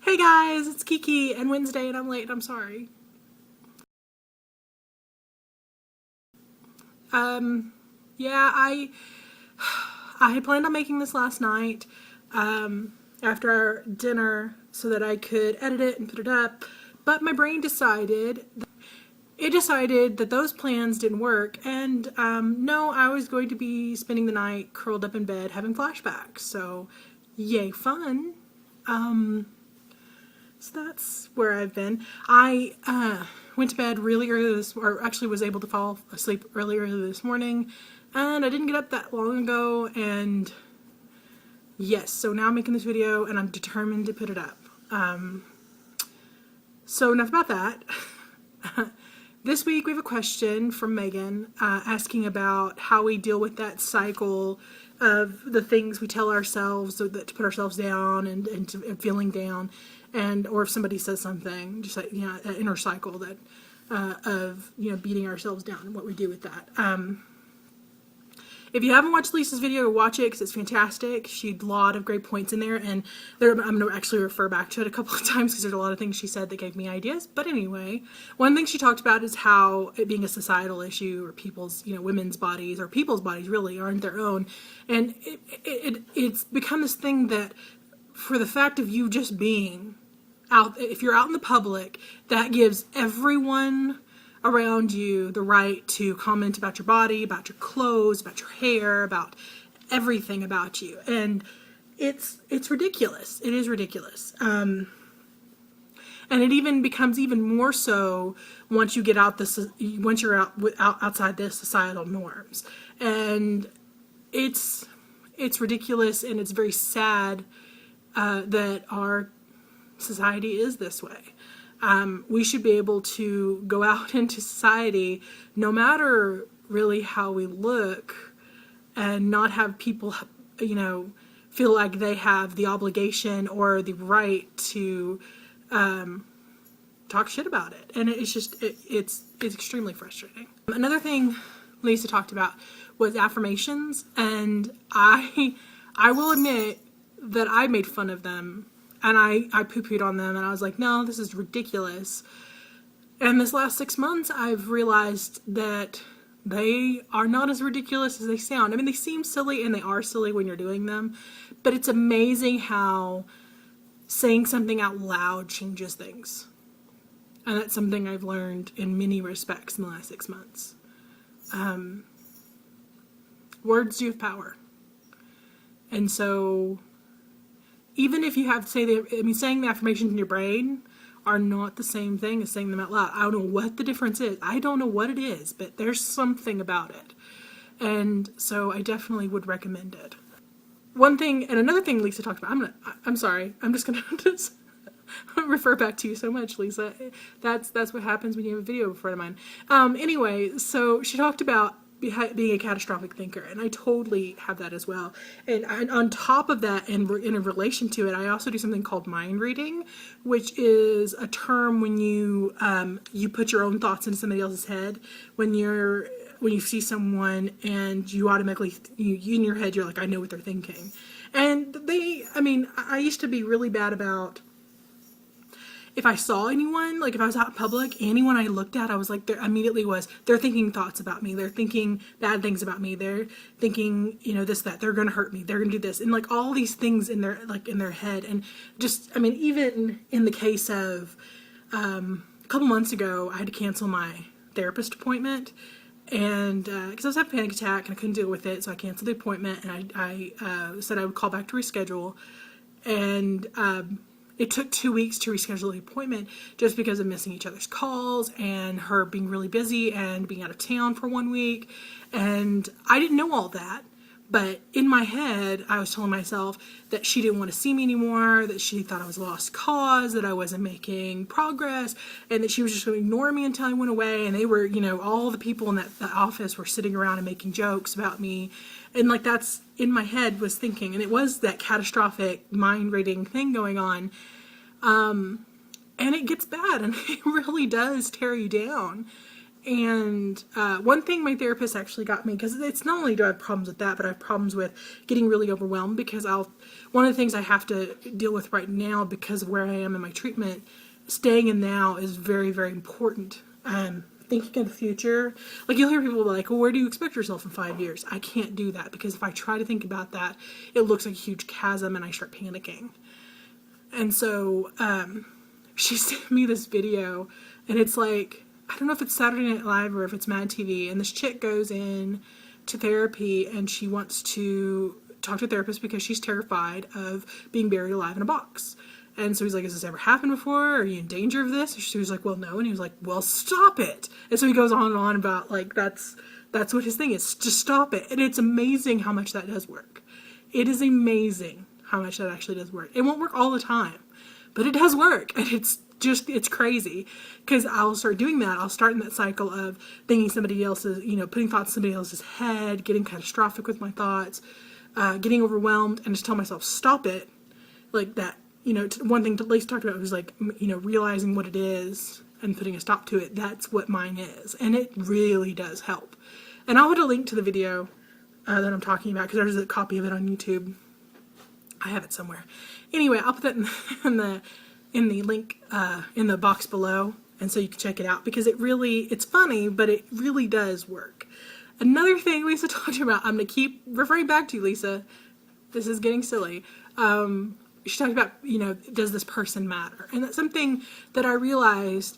Hey guys, it's Kiki and Wednesday and I'm late, I'm sorry. Yeah, I had planned on making this last night, after our dinner so that I could edit it and put it up, but my brain decided that those plans didn't work, and no, I was going to be spending the night curled up in bed having flashbacks, so yay fun. So that's where I've been. I went to bed really early or actually was able to fall asleep really early this morning, and I didn't get up that long ago, and yes, so now I'm making this video and I'm determined to put it up. So enough about that. This week we have a question from Megan asking about how we deal with that cycle of the things we tell ourselves to put ourselves down and to feeling down, and or if somebody says something, just like, that inner cycle that of beating ourselves down and what we do with that. If you haven't watched Lisa's video, go watch it because it's fantastic. She had a lot of great points in there, and I'm going to actually refer back to it a couple of times because there's a lot of things she said that gave me ideas. But anyway, one thing she talked about is how it being a societal issue, or people's, women's bodies, or people's bodies really aren't their own. And it's become this thing that for the fact of you just being out, if you're out in the public, that gives everyone around you the right to comment about your body, about your clothes, about your hair, about everything about you, and it's ridiculous. It is ridiculous, and it even becomes even more so once you get out once you're outside the societal norms, and it's ridiculous, and it's very sad that our society is this way. We should be able to go out into society no matter really how we look and not have people, feel like they have the obligation or the right to talk shit about it. And it's just, it's extremely frustrating. Another thing Lisa talked about was affirmations, and I will admit that I made fun of them. And I poo-pooed on them, and I was like, no, this is ridiculous. And this last 6 months, I've realized that they are not as ridiculous as they sound. I mean, they seem silly, and they are silly when you're doing them. But it's amazing how saying something out loud changes things. And that's something I've learned in many respects in the last 6 months. Words do have power. And so even if you have to say saying the affirmations in your brain are not the same thing as saying them out loud. I don't know what the difference is. I don't know what it is, but there's something about it. And so I definitely would recommend it. One thing, and another thing Lisa talked about, I'm sorry, I'm just gonna just refer back to you so much, Lisa. That's what happens when you have a video in front of mine. Anyway, so she talked about being a catastrophic thinker, and I totally have that as well. And on top of that, and in relation to it, I also do something called mind reading, which is a term when you put your own thoughts into somebody else's head. When you see someone and you automatically, you in your head, you're like, I know what they're thinking. And I used to be really bad about, if I saw anyone, like if I was out in public, anyone I looked at, I was like, they're thinking thoughts about me. They're thinking bad things about me. They're thinking, this, that, they're going to hurt me. They're going to do this. And like all these things in their head. And just, even in the case of, a couple months ago, I had to cancel my therapist appointment. And, cause I was having a panic attack and I couldn't deal with it. So I canceled the appointment, and I said I would call back to reschedule. And, it took 2 weeks to reschedule the appointment just because of missing each other's calls and her being really busy and being out of town for 1 week. And I didn't know all that, but in my head, I was telling myself that she didn't want to see me anymore, that she thought I was a lost cause, that I wasn't making progress, and that she was just going to ignore me until I went away. And they were, all the people in that office were sitting around and making jokes about me. And like, that's in my head was thinking, and it was that catastrophic mind reading thing going on. And it gets bad, and it really does tear you down. And one thing my therapist actually got me, because it's not only do I have problems with that, but I have problems with getting really overwhelmed, because one of the things I have to deal with right now because of where I am in my treatment, staying in now is very, very important. Thinking of the future, like you'll hear people like, well, where do you expect yourself in 5 years? I can't do that, because if I try to think about that, it looks like a huge chasm and I start panicking. And so she sent me this video, and it's like, I don't know if it's Saturday Night Live or if it's MadTV, and this chick goes in to therapy and she wants to talk to a therapist because she's terrified of being buried alive in a box. And so he's like, has this ever happened before? Are you in danger of this? And she was like, well, no. And he was like, well, stop it. And so he goes on and on about, like, that's what his thing is. Just stop it. And it's amazing how much that does work. It is amazing how much that actually does work. It won't work all the time, but it does work. And it's crazy, because I'll start doing that. I'll start in that cycle of thinking somebody else's, putting thoughts in somebody else's head, getting catastrophic with my thoughts, getting overwhelmed, and just tell myself, stop it. Like that, one thing Lacey talked about was like, realizing what it is and putting a stop to it. That's what mine is. And it really does help. And I'll put a link to the video that I'm talking about, because there's a copy of it on YouTube. I have it somewhere. Anyway, I'll put that in the link in the box below, and so you can check it out, because it's funny, but it really does work. Another thing Lisa talked about, I'm going to keep referring back to you, Lisa. This is getting silly. She talked about, does this person matter? And that's something that I realized,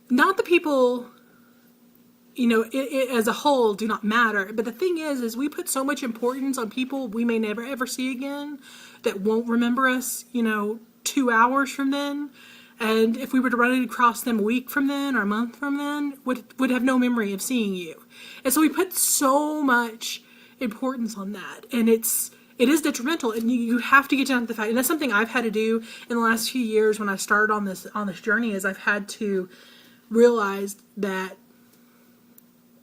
not the people, as a whole do not matter. But the thing is we put so much importance on people we may never ever see again, that won't remember us, 2 hours from then. And if we were to run across them a week from then or a month from then, would have no memory of seeing you. And so we put so much importance on that. And it is detrimental, and you have to get down to the fact, and that's something I've had to do in the last few years when I started on this journey, is I've had to realize that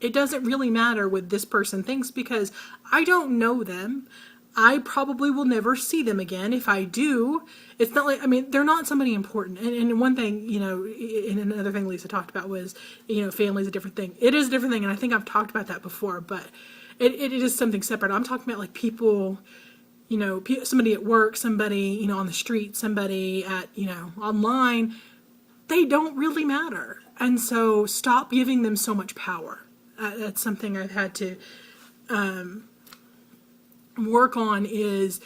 it doesn't really matter what this person thinks, because I don't know them. I probably will never see them again. If I do, it's not like, they're not somebody important. And one thing, and another thing Lisa talked about was, family's a different thing. It is a different thing, and I think I've talked about that before, but it is something separate. I'm talking about like people, somebody at work, somebody, on the street, somebody at, online. They don't really matter. And so stop giving them so much power. That's something I've had to work on, is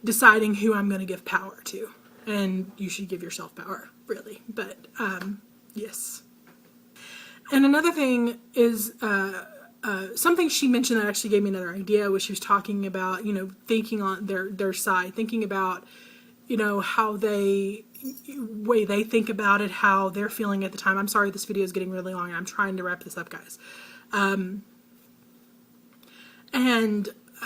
deciding who I'm going to give power to. And you should give yourself power, really. But, yes. And another thing is, something she mentioned that actually gave me another idea, was she was talking about, thinking on their side, thinking about, how way they think about it, how they're feeling at the time. I'm sorry this video is getting really long, and I'm trying to wrap this up, guys. And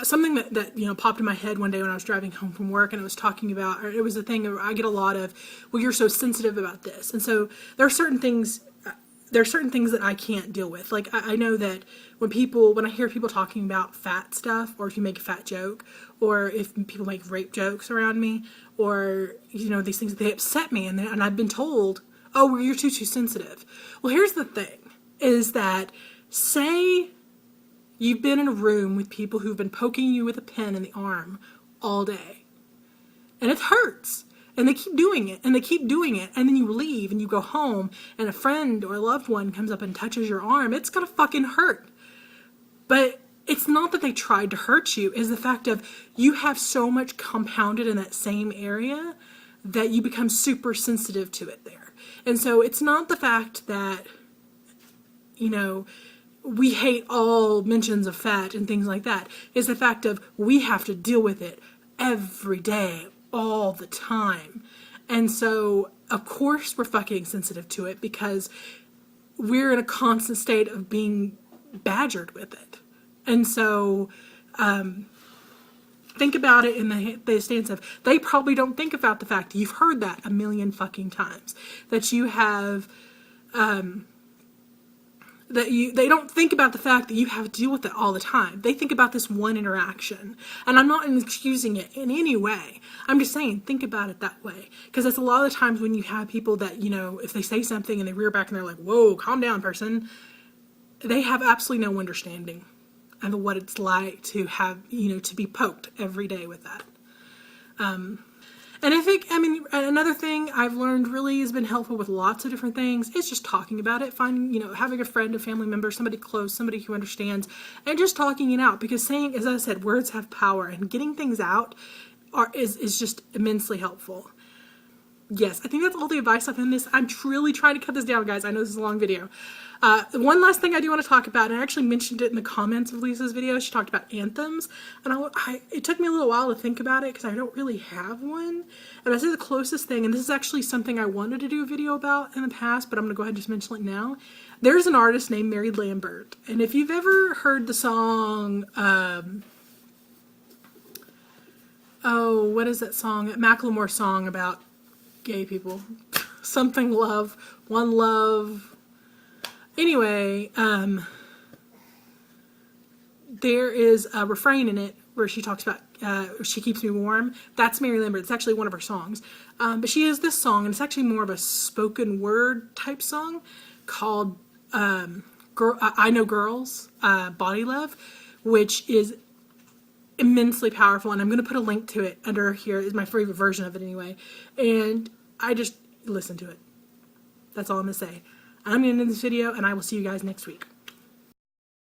something that popped in my head one day when I was driving home from work, and it was talking about, or it was a thing I get a lot of, well, you're so sensitive about this. And so there are certain things that I can't deal with. Like, I know that when I hear people talking about fat stuff, or if you make a fat joke, or if people make rape jokes around me, or, these things, they upset me, and I've been told, oh, well, you're too sensitive. Well, here's the thing, is that, say you've been in a room with people who've been poking you with a pen in the arm all day, and it hurts. And they keep doing it, and they keep doing it, and then you leave, and you go home, and a friend or a loved one comes up and touches your arm. It's gonna fucking hurt. But it's not that they tried to hurt you, it's the fact of you have so much compounded in that same area that you become super sensitive to it there. And so it's not the fact that, we hate all mentions of fat and things like that. It's the fact of we have to deal with it every day, all the time. And so, of course, we're fucking sensitive to it, because we're in a constant state of being badgered with it. And so, think about it in the stance of, they probably don't think about the fact that you've heard that a million fucking times, that you have, they don't think about the fact that you have to deal with it all the time. They think about this one interaction. And I'm not excusing it in any way. I'm just saying, think about it that way. Because that's a lot of the times when you have people that, you know, if they say something and they rear back and they're like, whoa, calm down, person. They have absolutely no understanding of what it's like to have, you know, to be poked every day with that. And I think, I mean, another thing I've learned really has been helpful with lots of different things is just talking about it, finding, you know, having a friend, a family member, somebody close, somebody who understands, and just talking it out. Because saying, as I said, words have power, and getting things out is just immensely helpful. Yes, I think that's all the advice I've in this. I'm truly trying to cut this down, guys. I know this is a long video. One last thing I do want to talk about, and I actually mentioned it in the comments of Lisa's video. She talked about anthems, and it took me a little while to think about it because I don't really have one. And I say the closest thing, and this is actually something I wanted to do a video about in the past, but I'm going to go ahead and just mention it now. There's an artist named Lambert, and if you've ever heard the song, oh, what is that song? Macklemore song about gay people. Something love, one love. Anyway, there is a refrain in it where she talks about, she keeps me warm. That's Mary Lambert. It's actually one of her songs. But she has this song, and it's actually more of a spoken word type song called I Know Girls, BodyLove, which is immensely powerful. And I'm going to put a link to it under here. Is my favorite version of it anyway. And I just listen to it. That's all I'm going to say. I'm going to end this video, and I will see you guys next week.